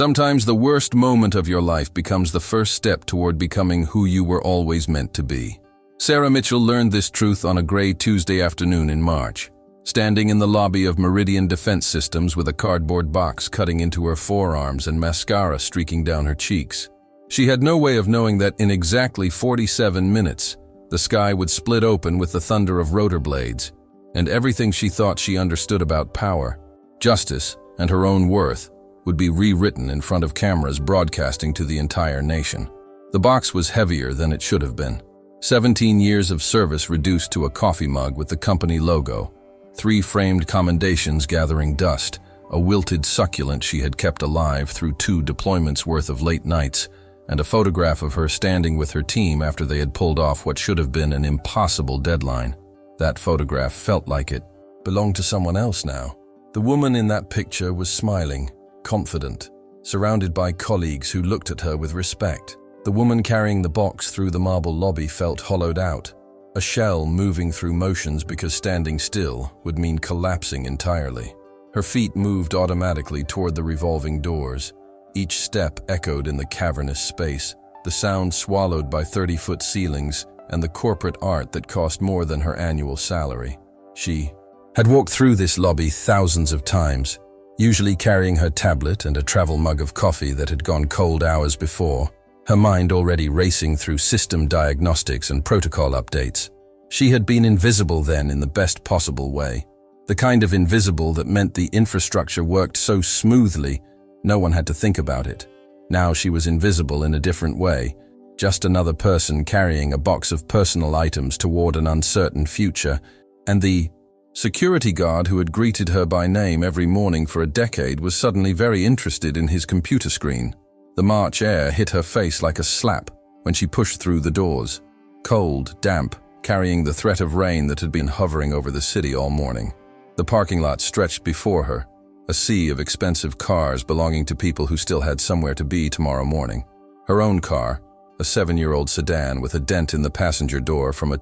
Sometimes the worst moment of your life becomes the first step toward becoming who you were always meant to be. Sarah Mitchell learned this truth on a gray Tuesday afternoon in March, standing in the lobby of Meridian Defense Systems with a cardboard box cutting into her forearms and mascara streaking down her cheeks. She had no way of knowing that in exactly 47 minutes, the sky would split open with the thunder of rotor blades, and everything she thought she understood about power, justice, and her own worth would be rewritten in front of cameras broadcasting to the entire nation. The box was heavier than it should have been. 17 years of service reduced to a coffee mug with the company logo, 3 framed commendations gathering dust, a wilted succulent she had kept alive through 2 deployments worth of late nights, and a photograph of her standing with her team after they had pulled off what should have been an impossible deadline. That photograph felt like it belonged to someone else now. The woman in that picture was smiling, confident, surrounded by colleagues who looked at her with respect. The woman carrying the box through the marble lobby felt hollowed out, a shell moving through motions because standing still would mean collapsing entirely. Her feet moved automatically toward the revolving doors. Each step echoed in the cavernous space, the sound swallowed by 30-foot ceilings and the corporate art that cost more than her annual salary. She had walked through this lobby thousands of times, usually carrying her tablet and a travel mug of coffee that had gone cold hours before, her mind already racing through system diagnostics and protocol updates. She had been invisible then in the best possible way, the kind of invisible that meant the infrastructure worked so smoothly no one had to think about it. Now she was invisible in a different way, just another person carrying a box of personal items toward an uncertain future, and the security guard who had greeted her by name every morning for a decade was suddenly very interested in his computer screen. The March air hit her face like a slap when she pushed through the doors, cold, damp, carrying the threat of rain that had been hovering over the city all morning. The parking lot stretched before her, a sea of expensive cars belonging to people who still had somewhere to be tomorrow morning. Her own car, a 7-year-old sedan with a dent in the passenger door from a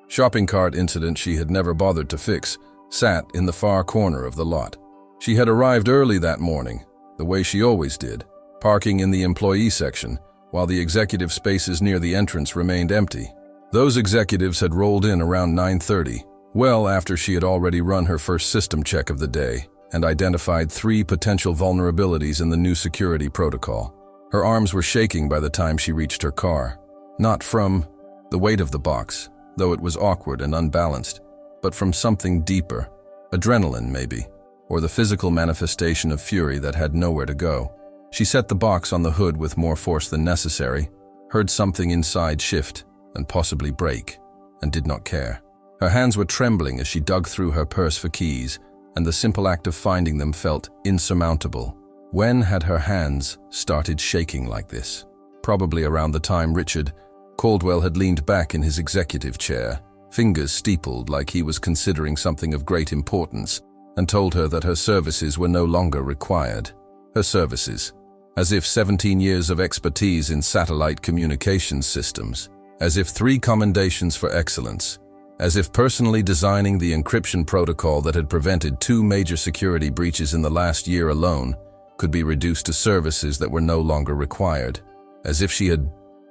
shopping cart incident she had never bothered to fix, sat in the far corner of the lot. She had arrived early that morning, the way she always did, parking in the employee section, while the executive spaces near the entrance remained empty. Those executives had rolled in around 9:30, well after she had already run her first system check of the day and identified 3 potential vulnerabilities in the new security protocol. Her arms were shaking by the time she reached her car, not from the weight of the box, though it was awkward and unbalanced, but from something deeper, adrenaline maybe, or the physical manifestation of fury that had nowhere to go. She set the box on the hood with more force than necessary, heard something inside shift and possibly break, and did not care. Her hands were trembling as she dug through her purse for keys, and the simple act of finding them felt insurmountable. When had her hands started shaking like this? Probably around the time Richard Caldwell had leaned back in his executive chair, fingers steepled like he was considering something of great importance, and told her that her services were no longer required. Her services, as if 17 years of expertise in satellite communications systems, as if 3 commendations for excellence, as if personally designing the encryption protocol that had prevented 2 major security breaches in the last year alone could be reduced to services that were no longer required, as if she had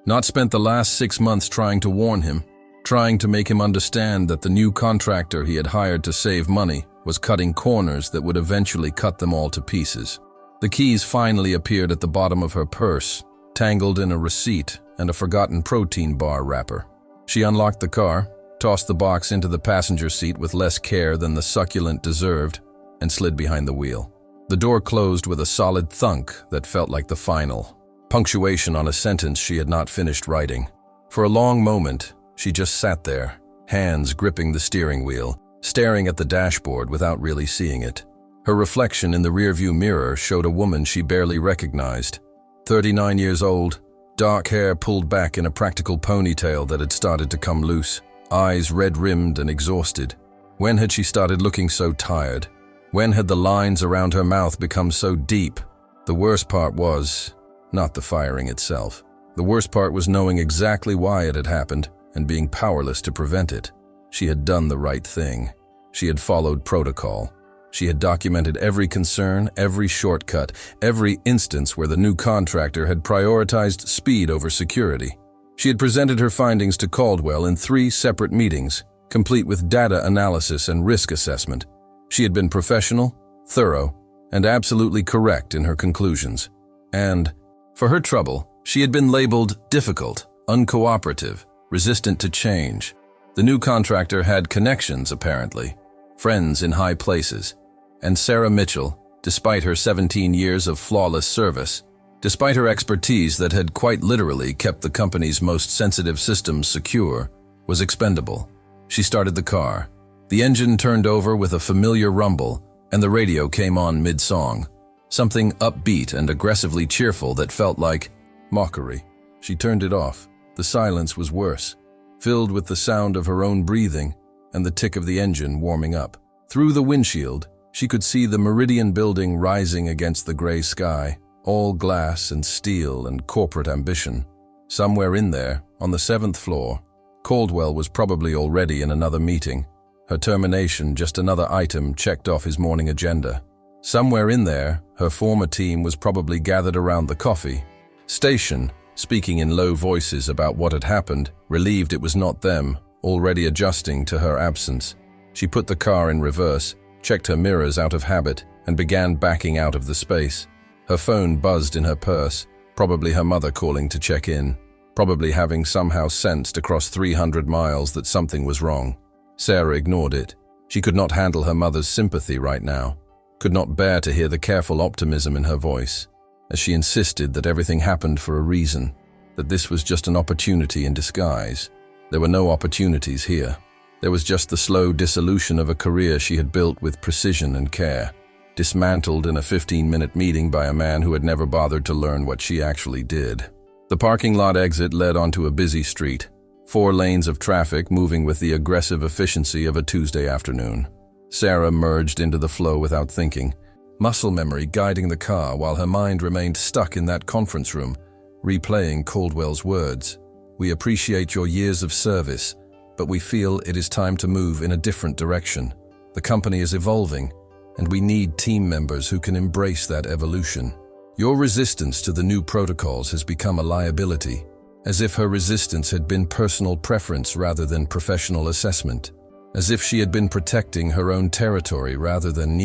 not spent the last 6 months trying to warn him, trying to make him understand that the new contractor he had hired to save money was cutting corners that would eventually cut them all to pieces. The keys finally appeared at the bottom of her purse, tangled in a receipt and a forgotten protein bar wrapper. She unlocked the car, tossed the box into the passenger seat with less care than the succulent deserved, and slid behind the wheel. The door closed with a solid thunk that felt like the final punctuation on a sentence she had not finished writing. For a long moment, she just sat there, hands gripping the steering wheel, staring at the dashboard without really seeing it. Her reflection in the rearview mirror showed a woman she barely recognized. 39 years old, dark hair pulled back in a practical ponytail that had started to come loose, eyes red-rimmed and exhausted. When had she started looking so tired? When had the lines around her mouth become so deep? The worst part was not the firing itself. The worst part was knowing exactly why it had happened and being powerless to prevent it. She had done the right thing. She had followed protocol. She had documented every concern, every shortcut, every instance where the new contractor had prioritized speed over security. She had presented her findings to Caldwell in 3 separate meetings, complete with data analysis and risk assessment. She had been professional, thorough, and absolutely correct in her conclusions. And, for her trouble, she had been labeled difficult, uncooperative, resistant to change. The new contractor had connections, apparently, friends in high places. And Sarah Mitchell, despite her 17 years of flawless service, despite her expertise that had quite literally kept the company's most sensitive systems secure, was expendable. She started the car. The engine turned over with a familiar rumble, and the radio came on mid-song. Something upbeat and aggressively cheerful that felt like mockery. She turned it off. The silence was worse, filled with the sound of her own breathing and the tick of the engine warming up. Through the windshield, she could see the Meridian building rising against the gray sky, all glass and steel and corporate ambition. Somewhere in there, on the 7th floor, Caldwell was probably already in another meeting, her termination just another item checked off his morning agenda. Somewhere in there, her former team was probably gathered around the coffee station, speaking in low voices about what had happened, relieved it was not them, already adjusting to her absence. She put the car in reverse, checked her mirrors out of habit, and began backing out of the space. Her phone buzzed in her purse, probably her mother calling to check in, probably having somehow sensed across 300 miles that something was wrong. Sarah ignored it. She could not handle her mother's sympathy right now, could not bear to hear the careful optimism in her voice, as she insisted that everything happened for a reason, that this was just an opportunity in disguise. There were no opportunities here. There was just the slow dissolution of a career she had built with precision and care, dismantled in a 15-minute meeting by a man who had never bothered to learn what she actually did. The parking lot exit led onto a busy street, 4 lanes of traffic moving with the aggressive efficiency of a Tuesday afternoon. Sarah merged into the flow without thinking, muscle memory guiding the car while her mind remained stuck in that conference room, replaying Caldwell's words. "We appreciate your years of service, but we feel it is time to move in a different direction. The company is evolving, and we need team members who can embrace that evolution. Your resistance to the new protocols has become a liability," as if her resistance had been personal preference rather than professional assessment, as if she had been protecting her own territory rather than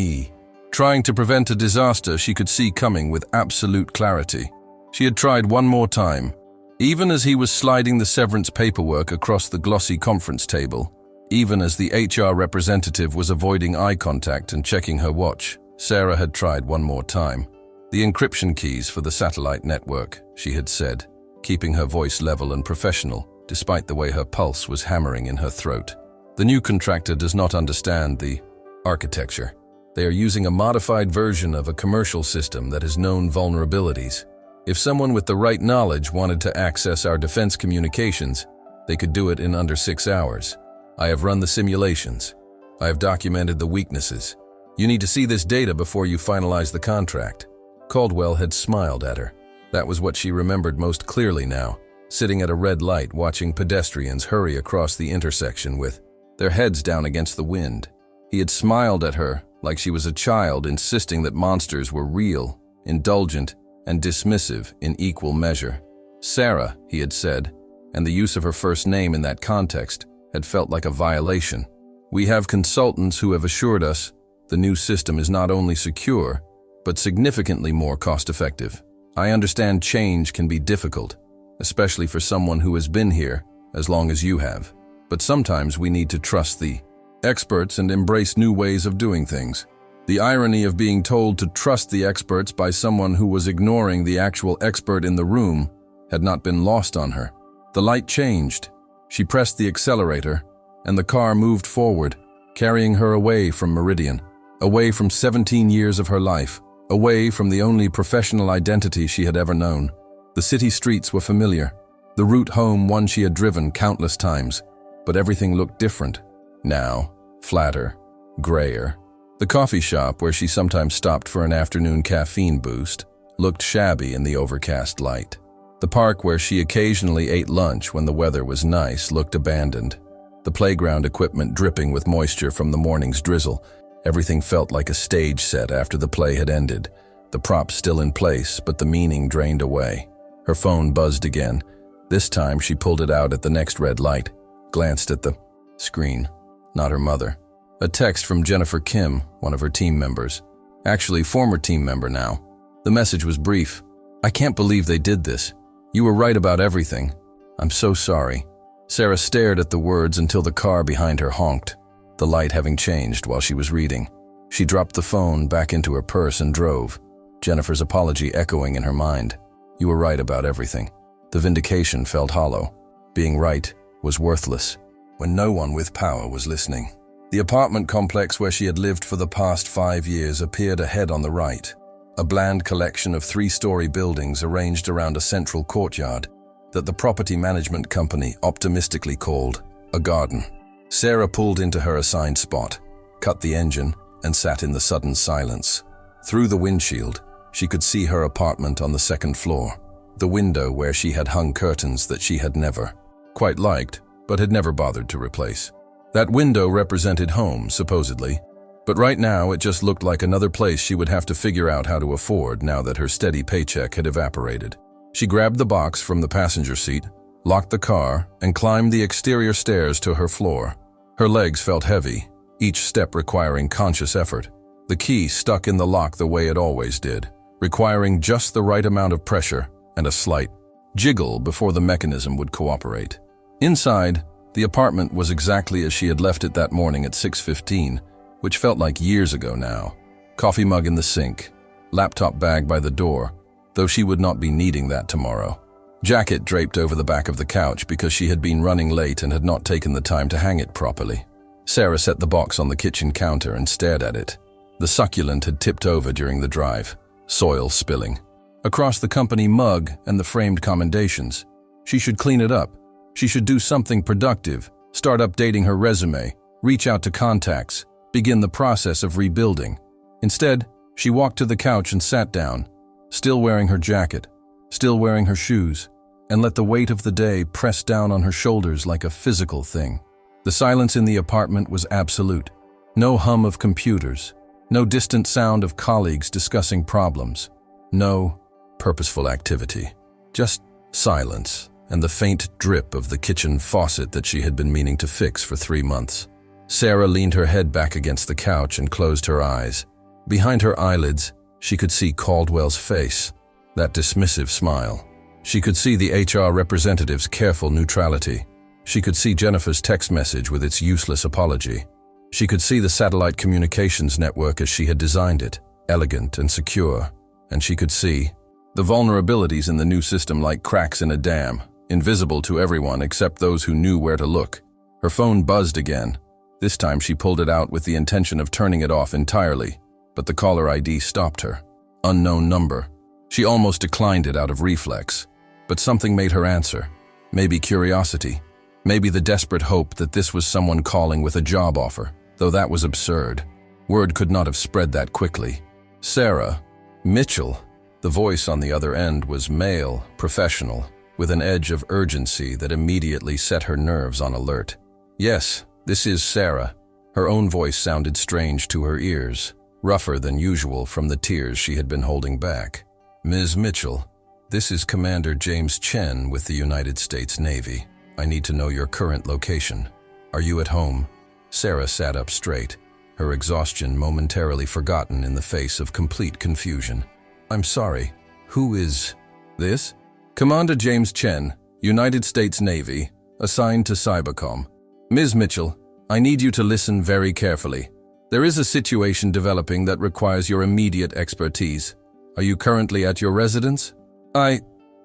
trying to prevent a disaster she could see coming with absolute clarity. She had tried one more time. Even as he was sliding the severance paperwork across the glossy conference table, even as the HR representative was avoiding eye contact and checking her watch, Sarah had tried one more time. "The encryption keys for the satellite network," she had said, keeping her voice level and professional, despite the way her pulse was hammering in her throat. "The new contractor does not understand the architecture. They are using a modified version of a commercial system that has known vulnerabilities. If someone with the right knowledge wanted to access our defense communications, they could do it in under 6 hours. I have run the simulations. I have documented the weaknesses. You need to see this data before you finalize the contract." Caldwell had smiled at her. That was what she remembered most clearly now, sitting at a red light watching pedestrians hurry across the intersection with their heads down against the wind. He had smiled at her like she was a child, insisting that monsters were real, indulgent, and dismissive in equal measure. "Sarah," he had said, and the use of her first name in that context had felt like a violation. "We have consultants who have assured us the new system is not only secure, but significantly more cost-effective. I understand change can be difficult, especially for someone who has been here as long as you have. But sometimes we need to trust the experts and embrace new ways of doing things." The irony of being told to trust the experts by someone who was ignoring the actual expert in the room had not been lost on her. The light changed. She pressed the accelerator, and the car moved forward, carrying her away from Meridian, away from 17 years of her life, away from the only professional identity she had ever known. The city streets were familiar, the route home one she had driven countless times, but everything looked different. Now, flatter, grayer. The coffee shop where she sometimes stopped for an afternoon caffeine boost looked shabby in the overcast light. The park where she occasionally ate lunch when the weather was nice looked abandoned, the playground equipment dripping with moisture from the morning's drizzle. Everything felt like a stage set after the play had ended, the props still in place, but the meaning drained away. Her phone buzzed again. This time she pulled it out at the next red light, glanced at the screen. Not her mother. A text from Jennifer Kim, one of her team members. Actually, former team member now. The message was brief. "I can't believe they did this. You were right about everything. I'm so sorry." Sarah stared at the words until the car behind her honked, the light having changed while she was reading. She dropped the phone back into her purse and drove, Jennifer's apology echoing in her mind. You were right about everything. The vindication felt hollow. Being right was worthless when no one with power was listening. The apartment complex where she had lived for the past 5 years appeared ahead on the right, a bland collection of 3-story buildings arranged around a central courtyard that the property management company optimistically called a garden. Sarah pulled into her assigned spot, cut the engine, and sat in the sudden silence. Through the windshield, she could see her apartment on the 2nd floor, the window where she had hung curtains that she had never quite liked, but had never bothered to replace. That window represented home, supposedly, but right now it just looked like another place she would have to figure out how to afford now that her steady paycheck had evaporated. She grabbed the box from the passenger seat, locked the car, and climbed the exterior stairs to her floor. Her legs felt heavy, each step requiring conscious effort. The key stuck in the lock the way it always did, requiring just the right amount of pressure and a slight jiggle before the mechanism would cooperate. Inside, the apartment was exactly as she had left it that morning at 6:15, which felt like years ago now. Coffee mug in the sink, laptop bag by the door, though she would not be needing that tomorrow. Jacket draped over the back of the couch because she had been running late and had not taken the time to hang it properly. Sarah set the box on the kitchen counter and stared at it. The succulent had tipped over during the drive, soil spilling. Across the company mug and the framed commendations. She should clean it up. She should do something productive, start updating her resume, reach out to contacts, begin the process of rebuilding. Instead, she walked to the couch and sat down, still wearing her jacket, still wearing her shoes, and let the weight of the day press down on her shoulders like a physical thing. The silence in the apartment was absolute. No hum of computers, no distant sound of colleagues discussing problems, no purposeful activity. Just silence and the faint drip of the kitchen faucet that she had been meaning to fix for 3 months. Sarah leaned her head back against the couch and closed her eyes. Behind her eyelids, she could see Caldwell's face, that dismissive smile. She could see the HR representative's careful neutrality. She could see Jennifer's text message with its useless apology. She could see the satellite communications network as she had designed it, elegant and secure. And she could see the vulnerabilities in the new system like cracks in a dam, invisible to everyone except those who knew where to look. Her phone buzzed again. This time she pulled it out with the intention of turning it off entirely, but the caller ID stopped her. Unknown number. She almost declined it out of reflex, but something made her answer. Maybe curiosity. Maybe the desperate hope that this was someone calling with a job offer, though that was absurd. Word could not have spread that quickly. Sarah Mitchell. The voice on the other end was male, professional, with an edge of urgency that immediately set her nerves on alert. Yes, this is Sarah. Her own voice sounded strange to her ears, rougher than usual from the tears she had been holding back. Ms. Mitchell, this is Commander James Chen with the United States Navy. I need to know your current location. Are you at home? Sarah sat up straight, her exhaustion momentarily forgotten in the face of complete confusion. I'm sorry, who is this? Commander James Chen, United States Navy, assigned to Cybercom. Ms. Mitchell, I need you to listen very carefully. There is a situation developing that requires your immediate expertise. Are you currently at your residence?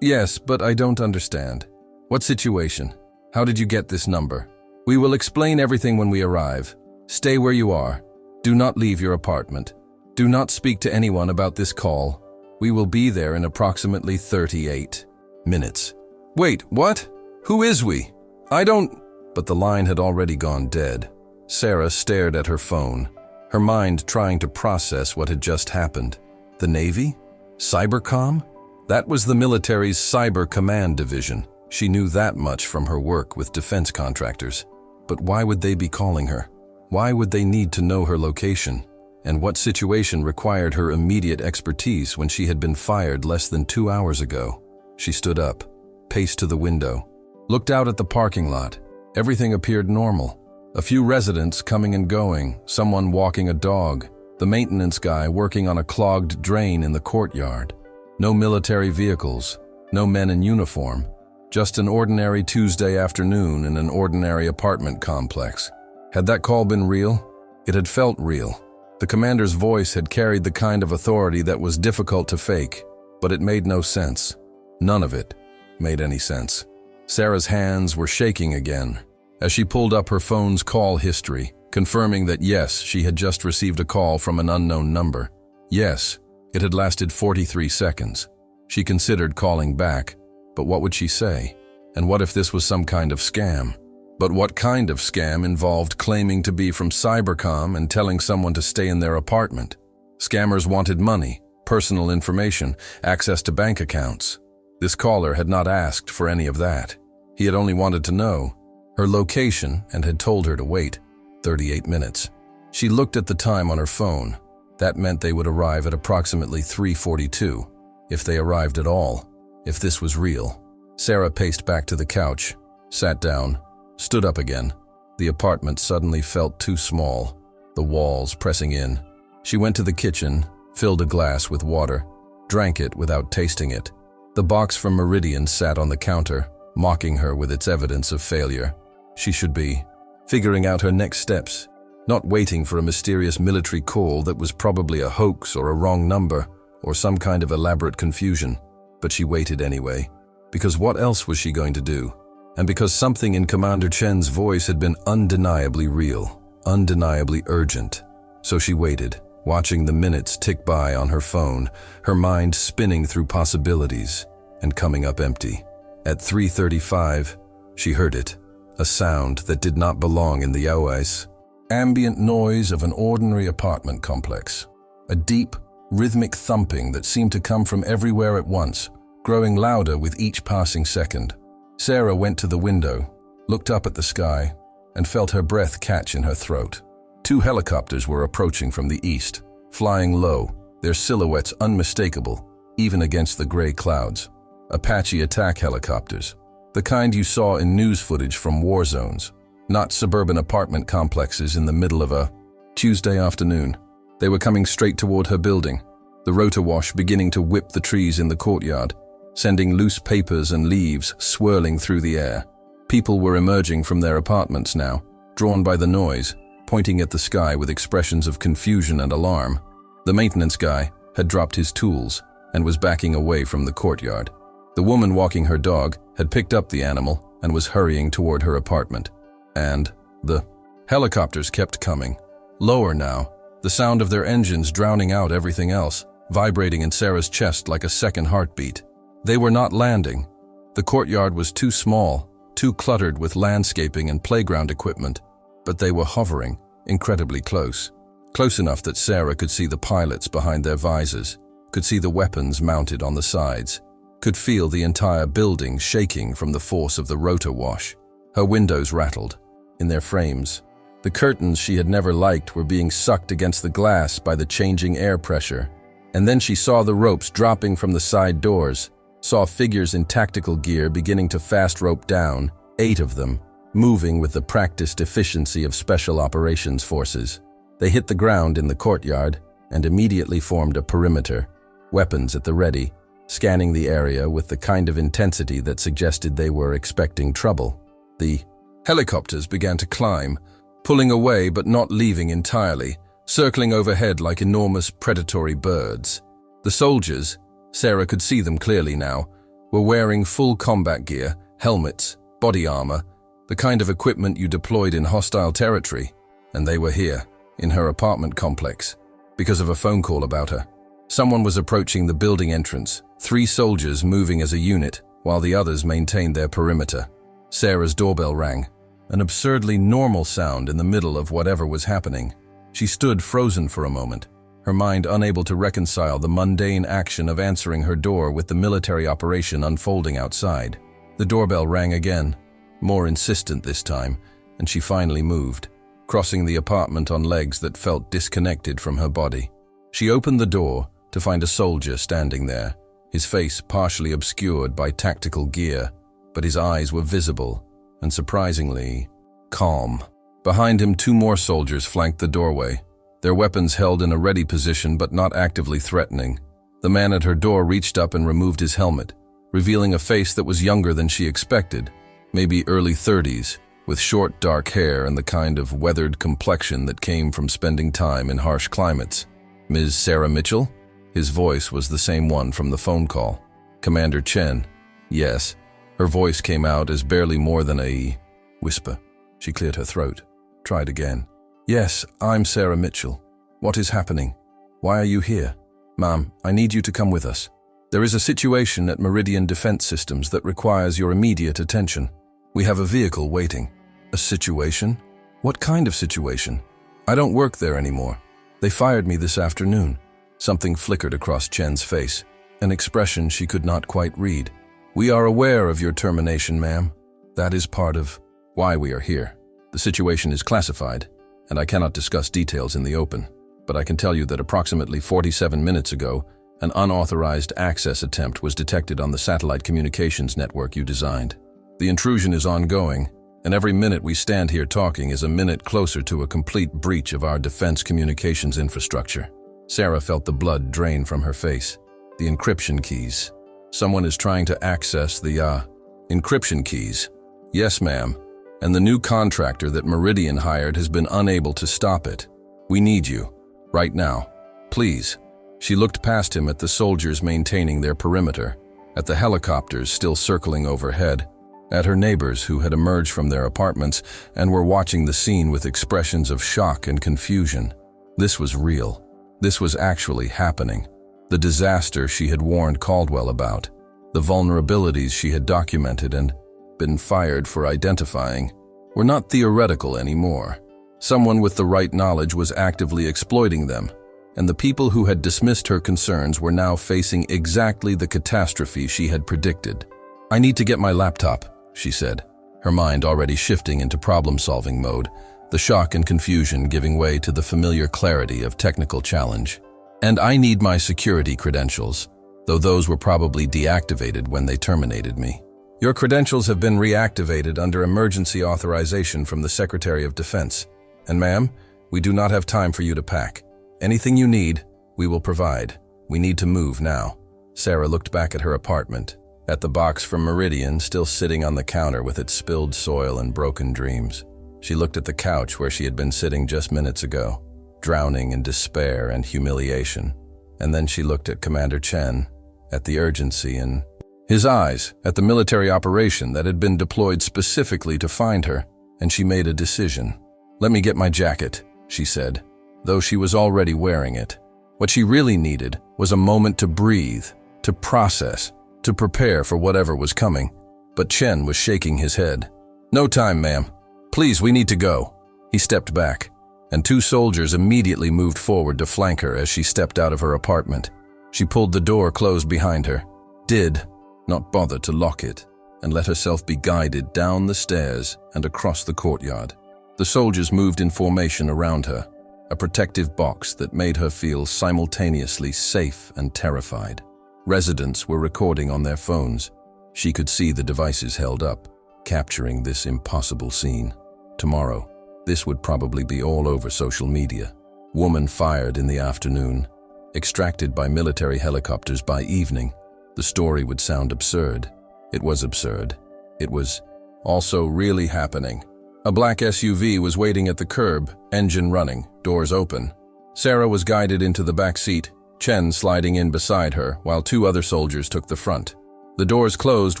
Yes, but I don't understand. What situation? How did you get this number? We will explain everything when we arrive. Stay where you are. Do not leave your apartment. Do not speak to anyone about this call. We will be there in approximately 38 minutes. Wait, what? Who is we? I don't... But the line had already gone dead. Sarah stared at her phone, her mind trying to process what had just happened. The Navy? Cybercom? That was the military's Cyber Command Division. She knew that much from her work with defense contractors. But why would they be calling her? Why would they need to know her location? And what situation required her immediate expertise when she had been fired less than 2 hours ago? She stood up, paced to the window, looked out at the parking lot. Everything appeared normal. A few residents coming and going, someone walking a dog, the maintenance guy working on a clogged drain in the courtyard. No military vehicles, no men in uniform. Just an ordinary Tuesday afternoon in an ordinary apartment complex. Had that call been real? It had felt real. The commander's voice had carried the kind of authority that was difficult to fake, but it made no sense. None of it made any sense. Sarah's hands were shaking again as she pulled up her phone's call history, confirming that yes, she had just received a call from an unknown number. Yes, it had lasted 43 seconds. She considered calling back, but what would she say? And what if this was some kind of scam? But what kind of scam involved claiming to be from Cybercom and telling someone to stay in their apartment? Scammers wanted money, personal information, access to bank accounts. This caller had not asked for any of that. He had only wanted to know her location and had told her to wait 38 minutes. She looked at the time on her phone. That meant they would arrive at approximately 3:42, if they arrived at all, if this was real. Sarah paced back to the couch, sat down, stood up again. The apartment suddenly felt too small, the walls pressing in. She went to the kitchen, filled a glass with water, drank it without tasting it. The box from Meridian sat on the counter, mocking her with its evidence of failure. She should be figuring out her next steps, not waiting for a mysterious military call that was probably a hoax or a wrong number or some kind of elaborate confusion. But she waited anyway, because what else was she going to do? And because something in Commander Chen's voice had been undeniably real, undeniably urgent. So she waited, watching the minutes tick by on her phone, her mind spinning through possibilities and coming up empty. At 3:35, she heard it, a sound that did not belong in the oase. Ambient noise of an ordinary apartment complex. A deep, rhythmic thumping that seemed to come from everywhere at once, growing louder with each passing second. Sarah went to the window, looked up at the sky, and felt her breath catch in her throat. 2 helicopters were approaching from the east, flying low, their silhouettes unmistakable, even against the gray clouds. Apache attack helicopters, the kind you saw in news footage from war zones, not suburban apartment complexes in the middle of a Tuesday afternoon. They were coming straight toward her building, the rotor wash beginning to whip the trees in the courtyard, sending loose papers and leaves swirling through the air. People were emerging from their apartments now, drawn by the noise, pointing at the sky with expressions of confusion and alarm. The maintenance guy had dropped his tools and was backing away from the courtyard. The woman walking her dog had picked up the animal and was hurrying toward her apartment. And the helicopters kept coming. Lower now, the sound of their engines drowning out everything else, vibrating in Sarah's chest like a second heartbeat. They were not landing. The courtyard was too small, too cluttered with landscaping and playground equipment, but they were hovering, incredibly close. Close enough that Sarah could see the pilots behind their visors, could see the weapons mounted on the sides, could feel the entire building shaking from the force of the rotor wash. Her windows rattled, in their frames. The curtains she had never liked were being sucked against the glass by the changing air pressure. And then she saw the ropes dropping from the side doors, saw figures in tactical gear beginning to fast rope down, 8 of them, moving with the practiced efficiency of special operations forces. They hit the ground in the courtyard and immediately formed a perimeter, weapons at the ready, scanning the area with the kind of intensity that suggested they were expecting trouble. The helicopters began to climb, pulling away but not leaving entirely, circling overhead like enormous predatory birds. The soldiers, Sarah could see them clearly now, were wearing full combat gear, helmets, body armor, the kind of equipment you deployed in hostile territory, and they were here, in her apartment complex, because of a phone call about her. Someone was approaching the building entrance, 3 soldiers moving as a unit, while the others maintained their perimeter. Sarah's doorbell rang, an absurdly normal sound in the middle of whatever was happening. She stood frozen for a moment, her mind unable to reconcile the mundane action of answering her door with the military operation unfolding outside. The doorbell rang again, more insistent this time, and she finally moved. crossing the apartment on legs that felt disconnected from her body. She opened the door to find a soldier standing there, his face partially obscured by tactical gear, but his eyes were visible and surprisingly calm. Behind him, 2 more soldiers flanked the doorway, their weapons held in a ready position but not actively threatening. The man at her door reached up and removed his helmet, revealing a face that was younger than she expected, maybe early 30s, with short dark hair and the kind of weathered complexion that came from spending time in harsh climates. "Ms. Sarah Mitchell?" His voice was the same one from the phone call. "Commander Chen." "Yes." Her voice came out as barely more than a whisper. She cleared her throat. Tried again. "Yes, I'm Sarah Mitchell. What is happening? Why are you here?" "Ma'am, I need you to come with us. There is a situation at Meridian Defense Systems that requires your immediate attention. We have a vehicle waiting." "A situation? What kind of situation?" "I don't work there anymore. They fired me this afternoon." Something flickered across Chen's face, an expression she could not quite read. "We are aware of your termination, ma'am. That is part of why we are here. The situation is classified, and I cannot discuss details in the open, but I can tell you that approximately 47 minutes ago, an unauthorized access attempt was detected on the satellite communications network you designed. The intrusion is ongoing, and every minute we stand here talking is a minute closer to a complete breach of our defense communications infrastructure." Sarah felt the blood drain from her face. "The encryption keys. Someone is trying to access the, encryption keys." "Yes, ma'am. And the new contractor that Meridian hired has been unable to stop it. We need you. Right now. Please." She looked past him at the soldiers maintaining their perimeter, at the helicopters still circling overhead, at her neighbors who had emerged from their apartments and were watching the scene with expressions of shock and confusion. This was real. This was actually happening. The disaster she had warned Caldwell about, the vulnerabilities she had documented and been fired for identifying, were not theoretical anymore. Someone with the right knowledge was actively exploiting them, and the people who had dismissed her concerns were now facing exactly the catastrophe she had predicted. "I need to get my laptop," she said, her mind already shifting into problem-solving mode, the shock and confusion giving way to the familiar clarity of technical challenge. "And I need my security credentials, though those were probably deactivated when they terminated me." "Your credentials have been reactivated under emergency authorization from the Secretary of Defense. And ma'am, we do not have time for you to pack. Anything you need, we will provide. We need to move now." Sarah looked back at her apartment, at the box from Meridian still sitting on the counter with its spilled soil and broken dreams. She looked at the couch where she had been sitting just minutes ago, drowning in despair and humiliation. And then she looked at Commander Chen, at the urgency in his eyes, at the military operation that had been deployed specifically to find her, and she made a decision. "Let me get my jacket," she said, though she was already wearing it. What she really needed was a moment to breathe, to process, to prepare for whatever was coming. But Chen was shaking his head. "No time, ma'am. Please, we need to go." He stepped back, and 2 soldiers immediately moved forward to flank her as she stepped out of her apartment. She pulled the door closed behind her, did not bother to lock it, and let herself be guided down the stairs and across the courtyard. The soldiers moved in formation around her, a protective box that made her feel simultaneously safe and terrified. Residents were recording on their phones. She could see the devices held up, capturing this impossible scene. Tomorrow, this would probably be all over social media. Woman fired in the afternoon, extracted by military helicopters by evening. The story would sound absurd. It was absurd. It was also really happening. A black SUV was waiting at the curb, engine running, doors open. Sarah was guided into the back seat, Chen sliding in beside her, while 2 other soldiers took the front. The doors closed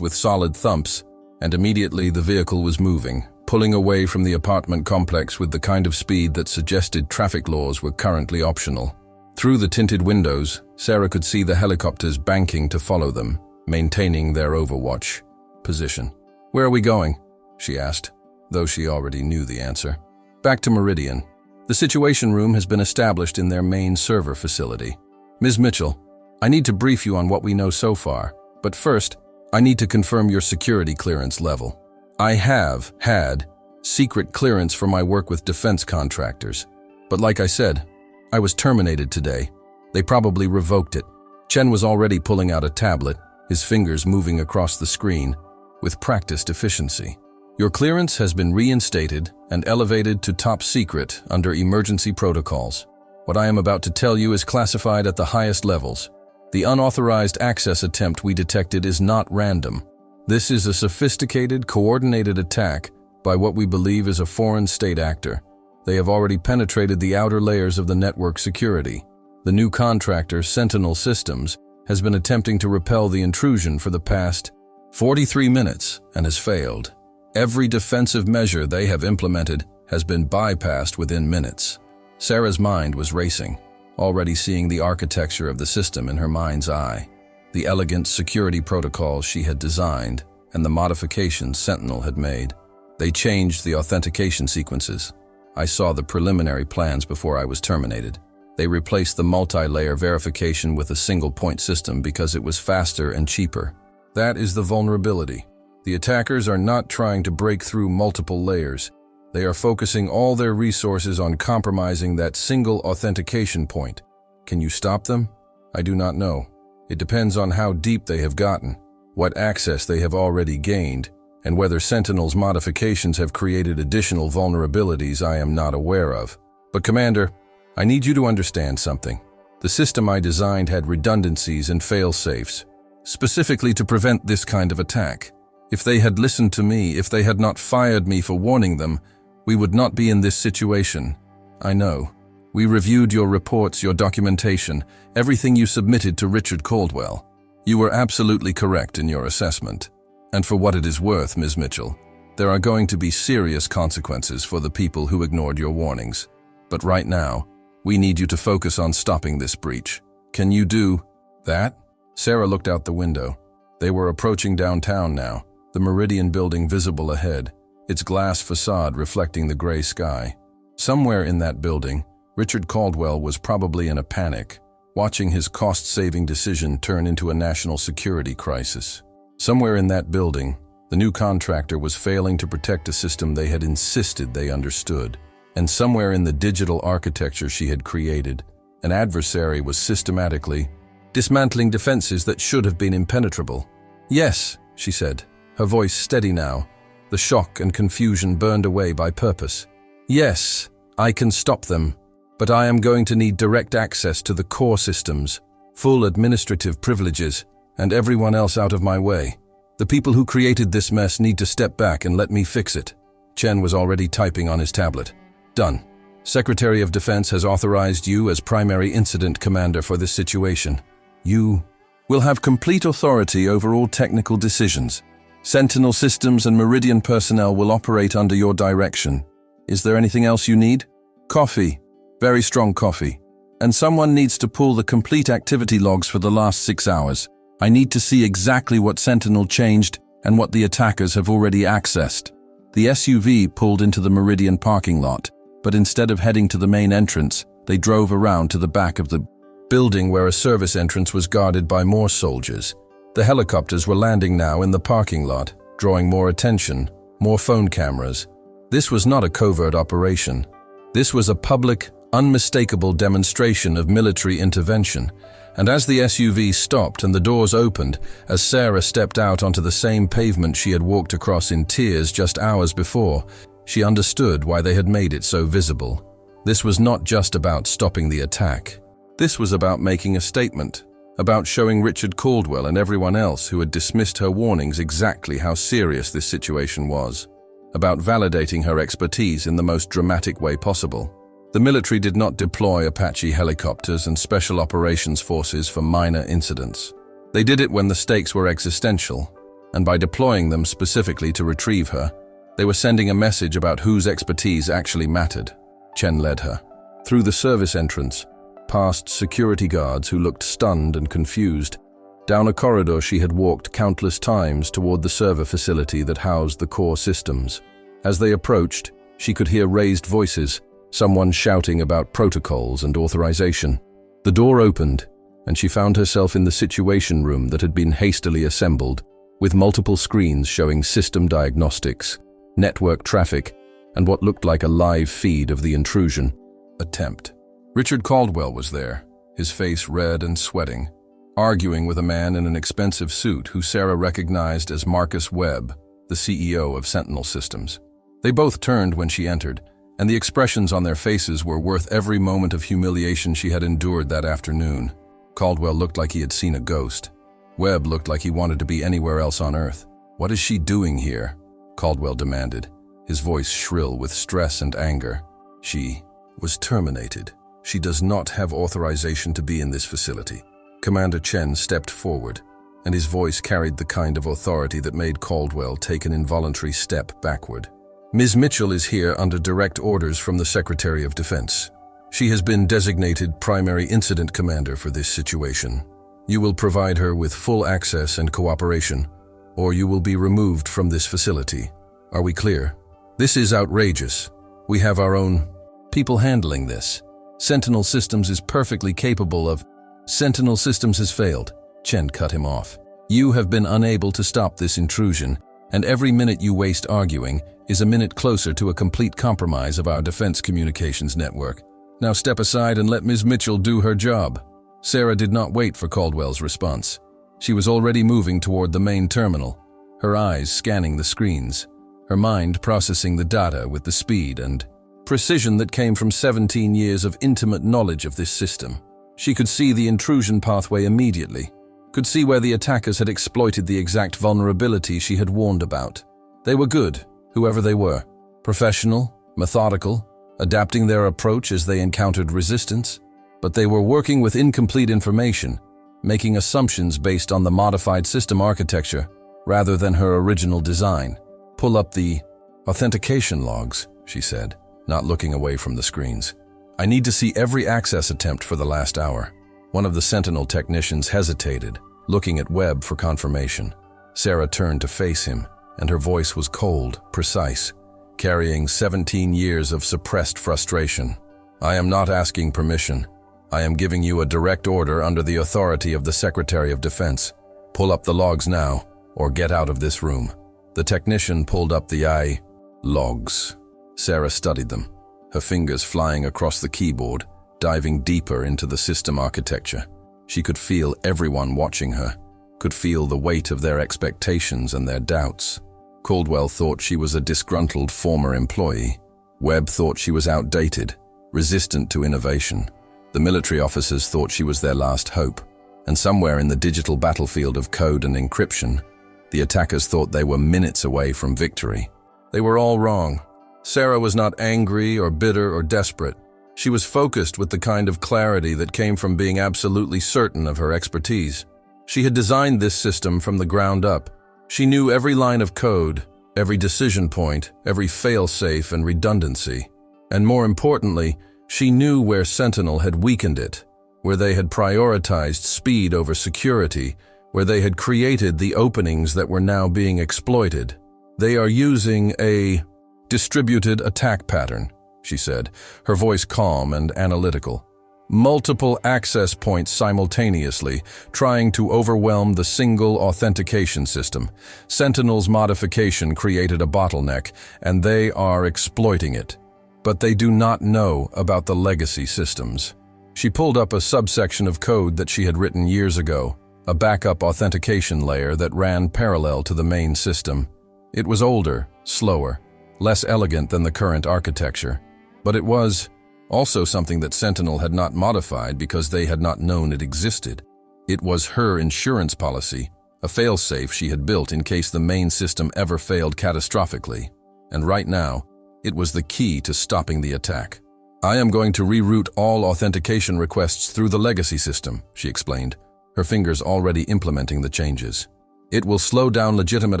with solid thumps, and immediately the vehicle was moving, pulling away from the apartment complex with the kind of speed that suggested traffic laws were currently optional. Through the tinted windows, Sarah could see the helicopters banking to follow them, maintaining their overwatch position. "Where are we going?" she asked, though she already knew the answer. "Back to Meridian. The situation room has been established in their main server facility. Ms. Mitchell, I need to brief you on what we know so far, but first, I need to confirm your security clearance level. I have had secret clearance for my work with defense contractors. But like I said, I was terminated today. They probably revoked it. Chen was already pulling out a tablet, his fingers moving across the screen with practiced efficiency. Your clearance has been reinstated and elevated to top secret under emergency protocols. What I am about to tell you is classified at the highest levels. The unauthorized access attempt we detected is not random. This is a sophisticated, coordinated attack by what we believe is a foreign state actor. They have already penetrated the outer layers of the network security. The new contractor, Sentinel Systems, has been attempting to repel the intrusion for the past 43 minutes and has failed. Every defensive measure they have implemented has been bypassed within minutes. Sarah's mind was racing, already seeing the architecture of the system in her mind's eye, the elegant security protocols she had designed, and the modifications Sentinel had made. They changed the authentication sequences. I saw the preliminary plans before I was terminated. They replaced the multi-layer verification with a single-point system because it was faster and cheaper. That is the vulnerability. The attackers are not trying to break through multiple layers. They are focusing all their resources on compromising that single authentication point. Can you stop them? I do not know. It depends on how deep they have gotten, what access they have already gained, and whether Sentinel's modifications have created additional vulnerabilities I am not aware of. But Commander, I need you to understand something. The system I designed had redundancies and fail-safes, specifically to prevent this kind of attack. If they had listened to me, if they had not fired me for warning them, we would not be in this situation. I know. We reviewed your reports, your documentation, everything you submitted to Richard Caldwell. You were absolutely correct in your assessment. And for what it is worth, Ms. Mitchell, there are going to be serious consequences for the people who ignored your warnings. But right now, we need you to focus on stopping this breach. Can you do that? Sarah looked out the window. They were approaching downtown now, the Meridian building visible ahead, its glass facade reflecting the gray sky. Somewhere in that building, Richard Caldwell was probably in a panic, watching his cost-saving decision turn into a national security crisis. Somewhere in that building, the new contractor was failing to protect a system they had insisted they understood. And somewhere in the digital architecture she had created, an adversary was systematically dismantling defenses that should have been impenetrable. Yes, she said, her voice steady now, the shock and confusion burned away by purpose. Yes, I can stop them, but I am going to need direct access to the core systems, full administrative privileges, and everyone else out of my way. The people who created this mess need to step back and let me fix it. Chen was already typing on his tablet. Done. Secretary of Defense has authorized you as primary incident commander for this situation. You will have complete authority over all technical decisions. Sentinel Systems and Meridian personnel will operate under your direction. Is there anything else you need? Coffee. Very strong coffee. And someone needs to pull the complete activity logs for the last 6 hours. I need to see exactly what Sentinel changed and what the attackers have already accessed. The SUV pulled into the Meridian parking lot, but instead of heading to the main entrance, they drove around to the back of the building where a service entrance was guarded by more soldiers. The helicopters were landing now in the parking lot, drawing more attention, more phone cameras. This was not a covert operation. This was a public, unmistakable demonstration of military intervention. And as the SUV stopped and the doors opened, as Sarah stepped out onto the same pavement she had walked across in tears just hours before, she understood why they had made it so visible. This was not just about stopping the attack. This was about making a statement, about showing Richard Caldwell and everyone else who had dismissed her warnings exactly how serious this situation was, about validating her expertise in the most dramatic way possible. The military did not deploy Apache helicopters and special operations forces for minor incidents. They did it when the stakes were existential, and by deploying them specifically to retrieve her, they were sending a message about whose expertise actually mattered. Chen led her through the service entrance, past security guards who looked stunned and confused, down a corridor she had walked countless times toward the server facility that housed the core systems. As they approached, she could hear raised voices, someone shouting about protocols and authorization. The door opened, and she found herself in the situation room that had been hastily assembled, with multiple screens showing system diagnostics, network traffic, and what looked like a live feed of the intrusion attempt. Richard Caldwell was there, his face red and sweating, arguing with a man in an expensive suit who Sarah recognized as Marcus Webb, the CEO of Sentinel Systems. They both turned when she entered, and the expressions on their faces were worth every moment of humiliation she had endured that afternoon. Caldwell looked like he had seen a ghost. Webb looked like he wanted to be anywhere else on Earth. "What is she doing here?" Caldwell demanded, his voice shrill with stress and anger. "She was terminated. She does not have authorization to be in this facility." Commander Chen stepped forward, and his voice carried the kind of authority that made Caldwell take an involuntary step backward. "Ms. Mitchell is here under direct orders from the Secretary of Defense. She has been designated primary incident commander for this situation. You will provide her with full access and cooperation, or you will be removed from this facility. Are we clear? This is outrageous. We have our own people handling this. Sentinel Systems is perfectly capable of—" "Sentinel Systems has failed," Chen cut him off. "You have been unable to stop this intrusion, and every minute you waste arguing is a minute closer to a complete compromise of our defense communications network. Now step aside and let Ms. Mitchell do her job." Sarah did not wait for Caldwell's response. She was already moving toward the main terminal, her eyes scanning the screens, her mind processing the data with the speed and precision that came from 17 years of intimate knowledge of this system. She could see the intrusion pathway immediately, could see where the attackers had exploited the exact vulnerability she had warned about. They were good, whoever they were, professional, methodical, adapting their approach as they encountered resistance, but they were working with incomplete information, making assumptions based on the modified system architecture rather than her original design. "Pull up the authentication logs," she said, not looking away from the screens. "I need to see every access attempt for the last hour." One of the Sentinel technicians hesitated, looking at Webb for confirmation. Sarah turned to face him, and her voice was cold, precise, carrying 17 years of suppressed frustration. "I am not asking permission. I am giving you a direct order under the authority of the Secretary of Defense. Pull up the logs now, or get out of this room." The technician pulled up the logs. Sarah studied them, her fingers flying across the keyboard, diving deeper into the system architecture. She could feel everyone watching her, could feel the weight of their expectations and their doubts. Caldwell thought she was a disgruntled former employee. Webb thought she was outdated, resistant to innovation. The military officers thought she was their last hope. And somewhere in the digital battlefield of code and encryption, the attackers thought they were minutes away from victory. They were all wrong. Sarah was not angry or bitter or desperate. She was focused with the kind of clarity that came from being absolutely certain of her expertise. She had designed this system from the ground up. She knew every line of code, every decision point, every fail-safe and redundancy. And more importantly, she knew where Sentinel had weakened it, where they had prioritized speed over security, where they had created the openings that were now being exploited. "They are using a distributed attack pattern," she said, her voice calm and analytical. "Multiple access points simultaneously, trying to overwhelm the single authentication system. Sentinel's modification created a bottleneck, and they are exploiting it. But they do not know about the legacy systems." She pulled up a subsection of code that she had written years ago, a backup authentication layer that ran parallel to the main system. It was older, slower, less elegant than the current architecture, but it was also something that Sentinel had not modified because they had not known it existed. It was her insurance policy, a failsafe she had built in case the main system ever failed catastrophically. And right now, it was the key to stopping the attack. "I am going to reroute all authentication requests through the legacy system," she explained, her fingers already implementing the changes. "It will slow down legitimate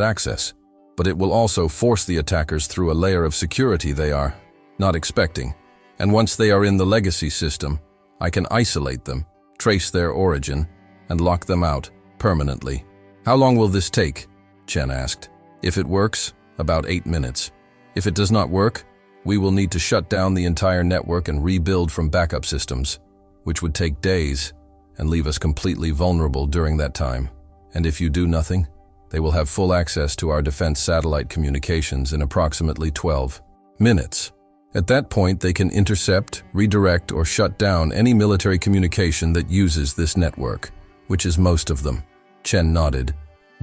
access, but it will also force the attackers through a layer of security they are not expecting. And once they are in the legacy system, I can isolate them, trace their origin, and lock them out permanently." "How long will this take?" Chen asked. "If it works, about 8 minutes. If it does not work, we will need to shut down the entire network and rebuild from backup systems, which would take days and leave us completely vulnerable during that time. And if you do nothing, they will have full access to our defense satellite communications in approximately 12. Minutes. At that point, they can intercept, redirect, or shut down any military communication that uses this network, which is most of them. Chen nodded.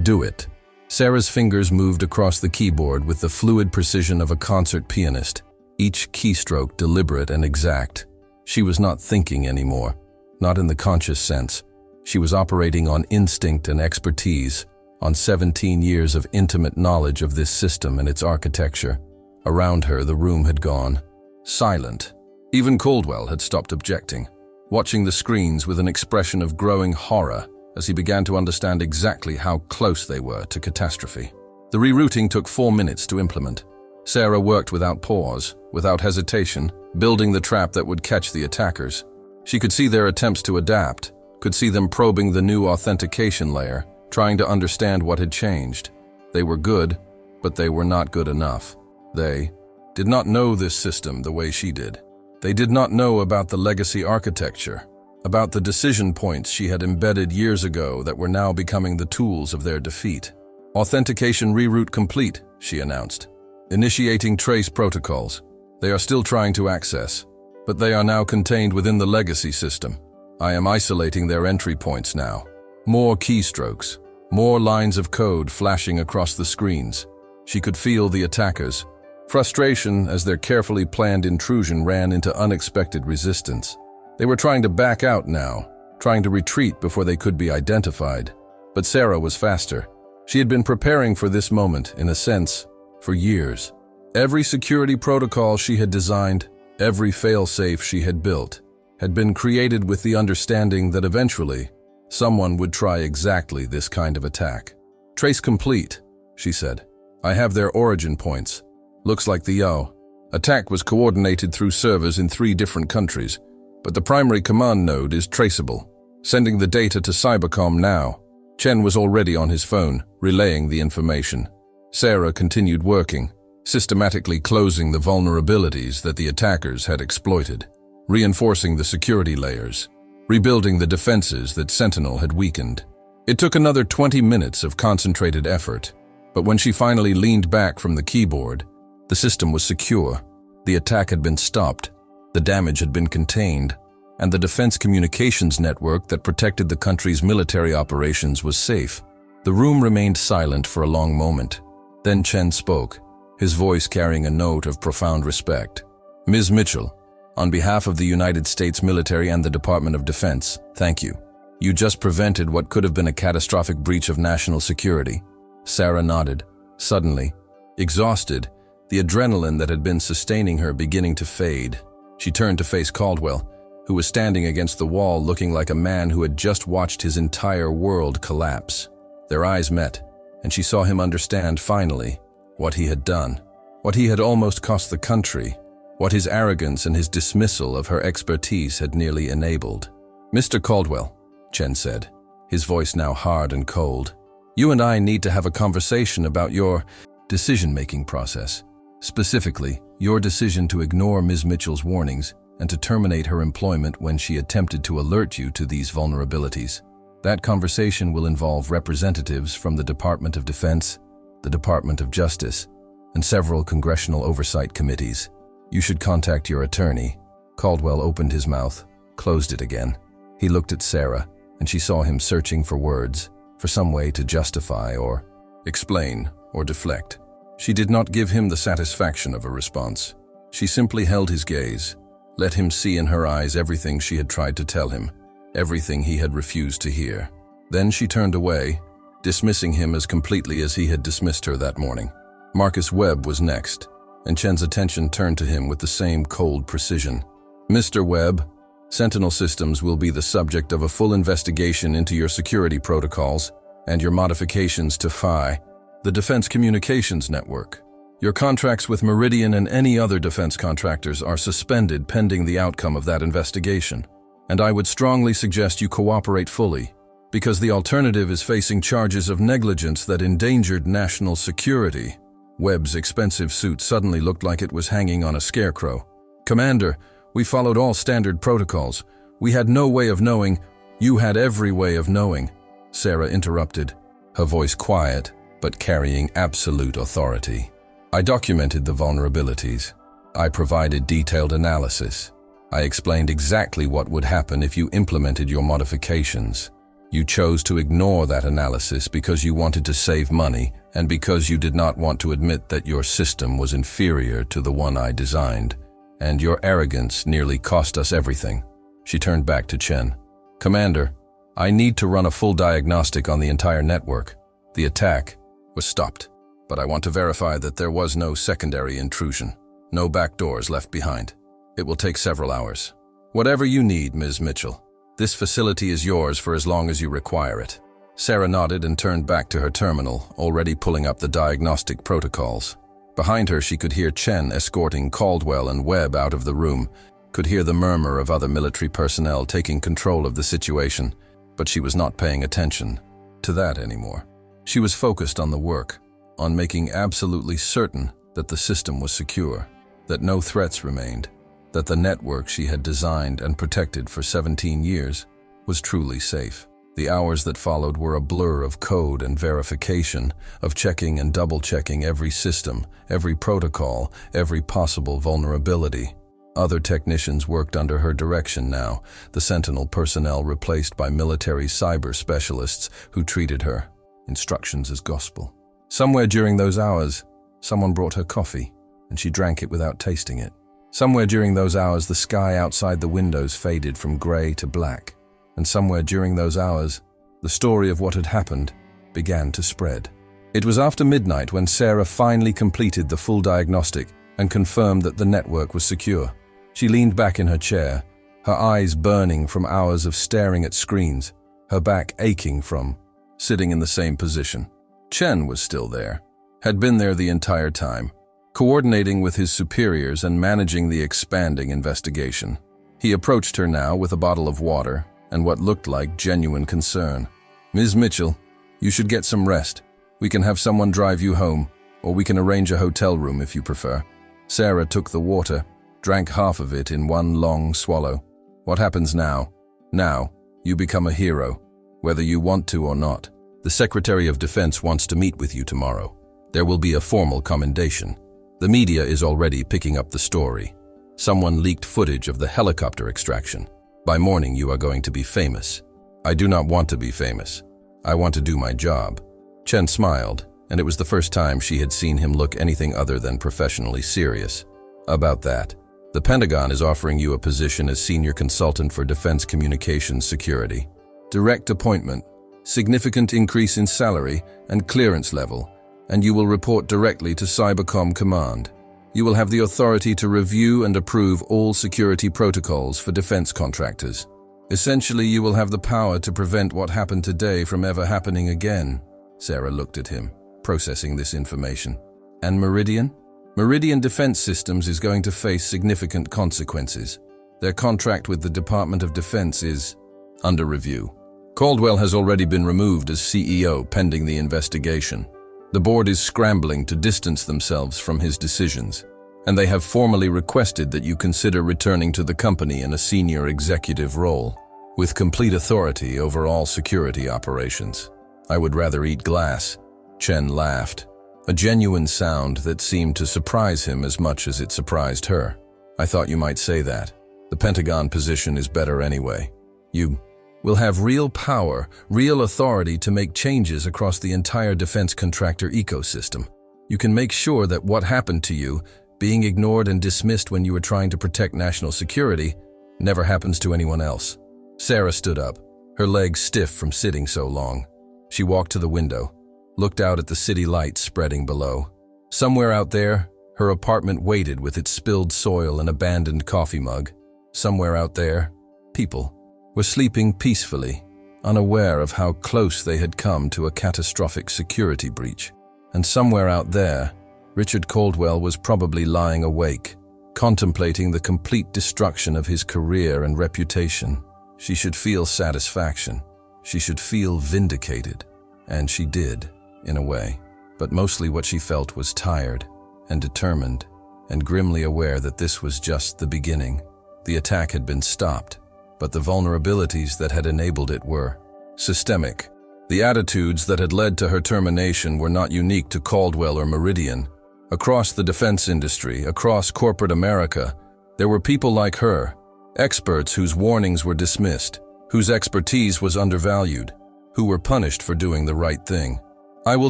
Do it. Sarah's fingers moved across the keyboard with the fluid precision of a concert pianist, each keystroke deliberate and exact. She was not thinking anymore, not in the conscious sense. She was operating on instinct and expertise, on 17 years of intimate knowledge of this system and its architecture. Around her, the room had gone silent. Even Caldwell had stopped objecting, watching the screens with an expression of growing horror as he began to understand exactly how close they were to catastrophe. The rerouting took 4 minutes to implement. Sarah worked without pause, without hesitation, building the trap that would catch the attackers. She could see their attempts to adapt, could see them probing the new authentication layer, trying to understand what had changed. They were good, but they were not good enough. They did not know this system the way she did. They did not know about the legacy architecture, about the decision points she had embedded years ago that were now becoming the tools of their defeat. Authentication reroute complete, she announced. Initiating trace protocols. They are still trying to access, but they are now contained within the legacy system. I am isolating their entry points now. More keystrokes, more lines of code flashing across the screens. She could feel the attackers. Frustration as their carefully planned intrusion ran into unexpected resistance. They were trying to back out now, trying to retreat before they could be identified. But Sarah was faster. She had been preparing for this moment, in a sense, for years. Every security protocol she had designed, every fail-safe she had built, had been created with the understanding that eventually, someone would try exactly this kind of attack. Trace complete, she said. I have their origin points. Looks like the Yao. Attack was coordinated through servers in 3 different countries, but the primary command node is traceable. Sending the data to Cybercom now. Chen was already on his phone, relaying the information. Sarah continued working, systematically closing the vulnerabilities that the attackers had exploited, reinforcing the security layers, rebuilding the defenses that Sentinel had weakened. It took another 20 minutes of concentrated effort, but when she finally leaned back from the keyboard, the system was secure. The attack had been stopped, the damage had been contained, and the defense communications network that protected the country's military operations was safe. The room remained silent for a long moment. Then Chen spoke, his voice carrying a note of profound respect. Ms. Mitchell, on behalf of the United States military and the Department of Defense, thank you. You just prevented what could have been a catastrophic breach of national security. Sarah nodded. Suddenly, exhausted, the adrenaline that had been sustaining her beginning to fade. She turned to face Caldwell, who was standing against the wall looking like a man who had just watched his entire world collapse. Their eyes met, and she saw him understand finally what he had done, what he had almost cost the country, what his arrogance and his dismissal of her expertise had nearly enabled. Mr. Caldwell, Chen said, his voice now hard and cold, you and I need to have a conversation about your decision-making process. Specifically, your decision to ignore Ms. Mitchell's warnings and to terminate her employment when she attempted to alert you to these vulnerabilities. That conversation will involve representatives from the Department of Defense, the Department of Justice, and several congressional oversight committees. You should contact your attorney. Caldwell opened his mouth, closed it again. He looked at Sarah, and she saw him searching for words, for some way to justify or explain or deflect. She did not give him the satisfaction of a response. She simply held his gaze, let him see in her eyes everything she had tried to tell him, everything he had refused to hear. Then she turned away, dismissing him as completely as he had dismissed her that morning. Marcus Webb was next, and Chen's attention turned to him with the same cold precision. Mr. Webb, Sentinel Systems will be the subject of a full investigation into your security protocols and your modifications to PHI, the Defense Communications Network. Your contracts with Meridian and any other defense contractors are suspended pending the outcome of that investigation. And I would strongly suggest you cooperate fully, because the alternative is facing charges of negligence that endangered national security. Webb's expensive suit suddenly looked like it was hanging on a scarecrow. Commander, we followed all standard protocols. We had no way of knowing. You had every way of knowing, Sarah interrupted, her voice quiet, but carrying absolute authority. I documented the vulnerabilities. I provided detailed analysis. I explained exactly what would happen if you implemented your modifications. You chose to ignore that analysis because you wanted to save money and because you did not want to admit that your system was inferior to the one I designed. And your arrogance nearly cost us everything. She turned back to Chen. Commander, I need to run a full diagnostic on the entire network. The attack was stopped, but I want to verify that there was no secondary intrusion, no back doors left behind. It will take several hours. Whatever you need, Ms. Mitchell. This facility is yours for as long as you require it. Sarah nodded and turned back to her terminal, already pulling up the diagnostic protocols. Behind her, she could hear Chen escorting Caldwell and Webb out of the room, could hear the murmur of other military personnel taking control of the situation, but she was not paying attention to that anymore. She was focused on the work, on making absolutely certain that the system was secure, that no threats remained, that the network she had designed and protected for 17 years was truly safe. The hours that followed were a blur of code and verification, of checking and double-checking every system, every protocol, every possible vulnerability. Other technicians worked under her direction now, the Sentinel personnel replaced by military cyber specialists who treated her instructions as gospel. Somewhere during those hours, someone brought her coffee, and she drank it without tasting it. Somewhere during those hours, the sky outside the windows faded from gray to black. And somewhere during those hours, the story of what had happened began to spread. It was after midnight when Sarah finally completed the full diagnostic and confirmed that the network was secure. She leaned back in her chair, her eyes burning from hours of staring at screens, her back aching from sitting in the same position. Chen was still there, had been there the entire time, coordinating with his superiors and managing the expanding investigation. He approached her now with a bottle of water and what looked like genuine concern. Ms. Mitchell, you should get some rest. We can have someone drive you home, or we can arrange a hotel room if you prefer. Sarah took the water, drank half of it in one long swallow. What happens now? Now, you become a hero, whether you want to or not. The Secretary of Defense wants to meet with you tomorrow. There will be a formal commendation. The media is already picking up the story. Someone leaked footage of the helicopter extraction. By morning, you are going to be famous. I do not want to be famous. I want to do my job. Chen smiled, and it was the first time she had seen him look anything other than professionally serious. About that, the Pentagon is offering you a position as Senior Consultant for Defense Communications Security. Direct appointment, significant increase in salary and clearance level, and you will report directly to Cybercom Command. You will have the authority to review and approve all security protocols for defense contractors. Essentially, you will have the power to prevent what happened today from ever happening again. Sarah looked at him, processing this information. And Meridian? Meridian Defense Systems is going to face significant consequences. Their contract with the Department of Defense is under review. Caldwell has already been removed as CEO pending the investigation. The board is scrambling to distance themselves from his decisions, and they have formally requested that you consider returning to the company in a senior executive role, with complete authority over all security operations. I would rather eat glass. Chen laughed, a genuine sound that seemed to surprise him as much as it surprised her. I thought you might say that. The Pentagon position is better anyway. You will have real power, real authority to make changes across the entire defense contractor ecosystem. You can make sure that what happened to you, being ignored and dismissed when you were trying to protect national security, never happens to anyone else. Sarah stood up, her legs stiff from sitting so long. She walked to the window, looked out at the city lights spreading below. Somewhere out there, her apartment waited with its spilled soil and abandoned coffee mug. Somewhere out there, people were sleeping peacefully, unaware of how close they had come to a catastrophic security breach. And somewhere out there, Richard Caldwell was probably lying awake, contemplating the complete destruction of his career and reputation. She should feel satisfaction. She should feel vindicated. And she did, in a way. But mostly what she felt was tired and determined and grimly aware that this was just the beginning. The attack had been stopped, but the vulnerabilities that had enabled it were systemic. The attitudes that had led to her termination were not unique to Caldwell or Meridian. Across the defense industry, across corporate America, there were people like her, experts whose warnings were dismissed, whose expertise was undervalued, who were punished for doing the right thing. "I will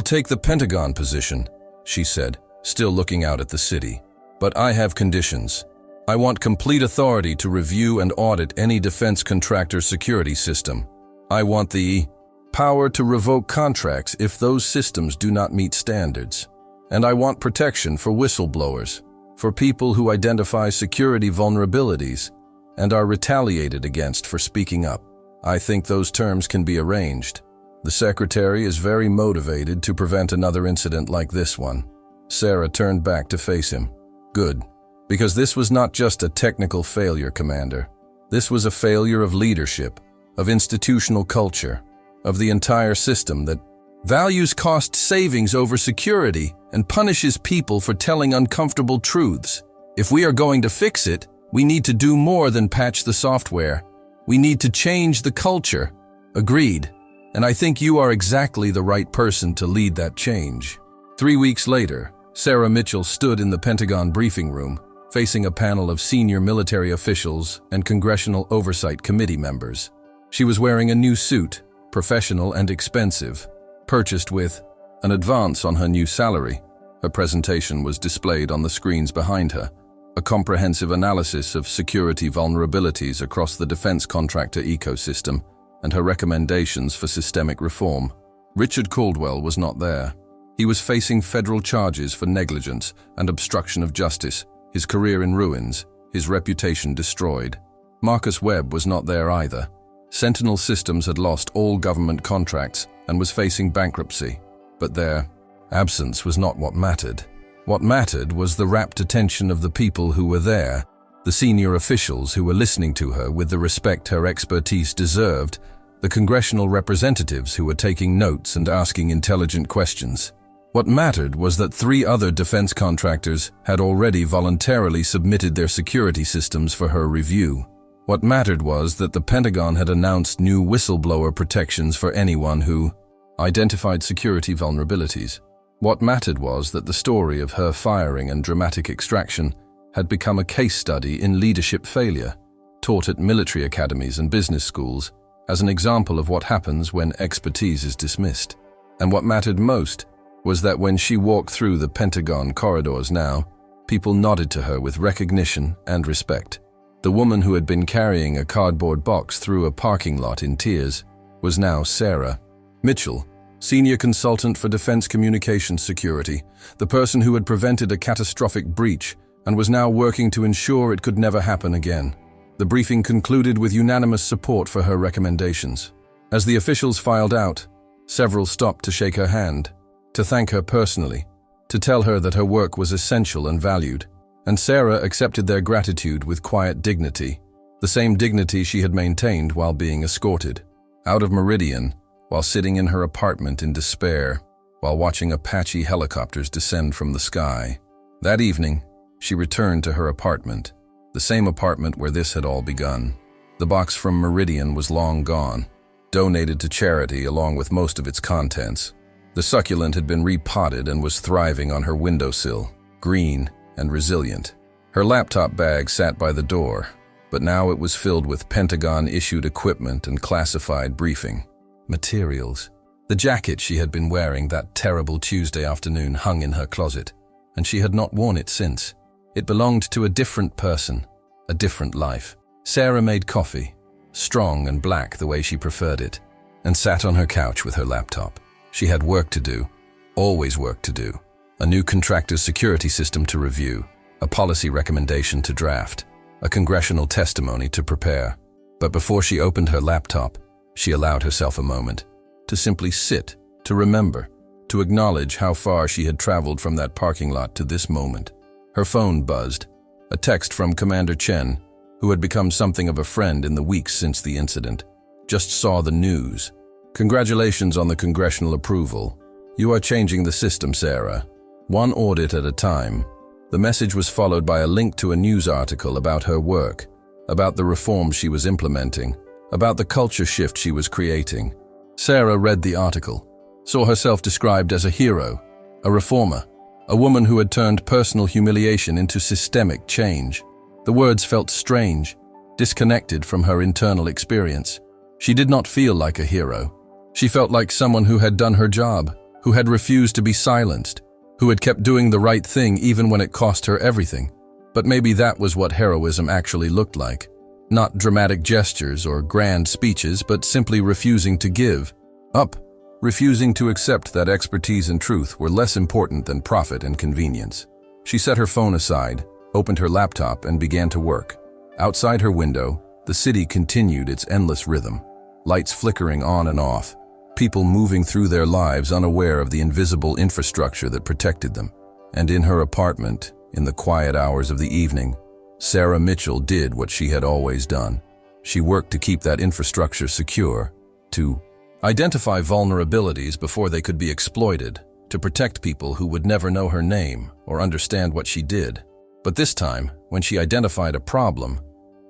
take the Pentagon position," she said, still looking out at the city. "But I have conditions. I want complete authority to review and audit any defense contractor security system. I want the power to revoke contracts if those systems do not meet standards. And I want protection for whistleblowers, for people who identify security vulnerabilities and are retaliated against for speaking up. I think those terms can be arranged. The secretary is very motivated to prevent another incident like this one." Sarah turned back to face him. "Good. Because this was not just a technical failure, Commander. This was a failure of leadership, of institutional culture, of the entire system that values cost savings over security and punishes people for telling uncomfortable truths. If we are going to fix it, we need to do more than patch the software. We need to change the culture." "Agreed. And I think you are exactly the right person to lead that change." 3 weeks later, Sarah Mitchell stood in the Pentagon briefing room, facing a panel of senior military officials and Congressional Oversight Committee members. She was wearing a new suit, professional and expensive, purchased with an advance on her new salary. Her presentation was displayed on the screens behind her, a comprehensive analysis of security vulnerabilities across the defense contractor ecosystem and her recommendations for systemic reform. Richard Caldwell was not there. He was facing federal charges for negligence and obstruction of justice, his career in ruins, his reputation destroyed. Marcus Webb was not there either. Sentinel Systems had lost all government contracts and was facing bankruptcy. But their absence was not what mattered. What mattered was the rapt attention of the people who were there, the senior officials who were listening to her with the respect her expertise deserved, the congressional representatives who were taking notes and asking intelligent questions. What mattered was that 3 other defense contractors had already voluntarily submitted their security systems for her review. What mattered was that the Pentagon had announced new whistleblower protections for anyone who identified security vulnerabilities. What mattered was that the story of her firing and dramatic extraction had become a case study in leadership failure, taught at military academies and business schools, as an example of what happens when expertise is dismissed. And what mattered most was that when she walked through the Pentagon corridors now, people nodded to her with recognition and respect. The woman who had been carrying a cardboard box through a parking lot in tears was now Sarah Mitchell, Senior Consultant for Defense Communications Security, the person who had prevented a catastrophic breach and was now working to ensure it could never happen again. The briefing concluded with unanimous support for her recommendations. As the officials filed out, several stopped to shake her hand, to thank her personally, to tell her that her work was essential and valued. And Sarah accepted their gratitude with quiet dignity, the same dignity she had maintained while being escorted. Out of Meridian, while sitting in her apartment in despair, while watching Apache helicopters descend from the sky. That evening, she returned to her apartment, the same apartment where this had all begun. The box from Meridian was long gone, donated to charity along with most of its contents. The succulent had been repotted and was thriving on her windowsill, green and resilient. Her laptop bag sat by the door, but now it was filled with Pentagon-issued equipment and classified briefing materials. The jacket she had been wearing that terrible Tuesday afternoon hung in her closet, and she had not worn it since. It belonged to a different person, a different life. Sarah made coffee, strong and black the way she preferred it, and sat on her couch with her laptop. She had work to do, always work to do. A new contractor's security system to review, a policy recommendation to draft, a congressional testimony to prepare. But before she opened her laptop, she allowed herself a moment to simply sit, to remember, to acknowledge how far she had traveled from that parking lot to this moment. Her phone buzzed, a text from Commander Chen, who had become something of a friend in the weeks since the incident. Just saw the news. "Congratulations on the congressional approval. You are changing the system, Sarah. One audit at a time." The message was followed by a link to a news article about her work, about the reforms she was implementing, about the culture shift she was creating. Sarah read the article, saw herself described as a hero, a reformer, A woman who had turned personal humiliation into systemic change. The words felt strange, disconnected from her internal experience. She did not feel like a hero. She felt like someone who had done her job, who had refused to be silenced, who had kept doing the right thing even when it cost her everything. But maybe that was what heroism actually looked like. Not dramatic gestures or grand speeches, but simply refusing to give up, refusing to accept that expertise and truth were less important than profit and convenience. She set her phone aside, opened her laptop, and began to work. Outside her window, the city continued its endless rhythm, lights flickering on and off, people moving through their lives unaware of the invisible infrastructure that protected them. And in her apartment, in the quiet hours of the evening, Sarah Mitchell did what she had always done. She worked to keep that infrastructure secure, to identify vulnerabilities before they could be exploited, to protect people who would never know her name or understand what she did. But this time, when she identified a problem,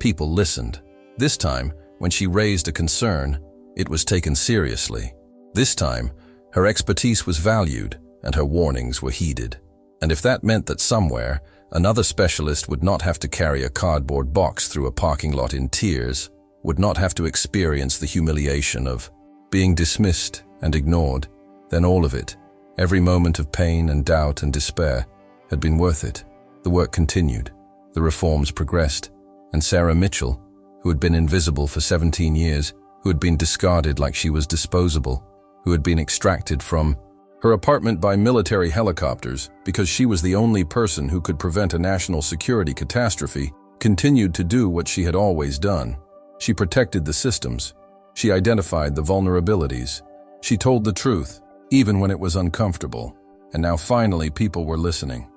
people listened. This time, when she raised a concern, it was taken seriously. This time, her expertise was valued and her warnings were heeded. And if that meant that somewhere, another specialist would not have to carry a cardboard box through a parking lot in tears, would not have to experience the humiliation of being dismissed and ignored, then all of it, every moment of pain and doubt and despair, had been worth it. The work continued, the reforms progressed, and Sarah Mitchell, who had been invisible for 17 years, who had been discarded like she was disposable, who had been extracted from her apartment by military helicopters because she was the only person who could prevent a national security catastrophe, continued to do what she had always done. She protected the systems. She identified the vulnerabilities. She told the truth, even when it was uncomfortable. And now finally people were listening.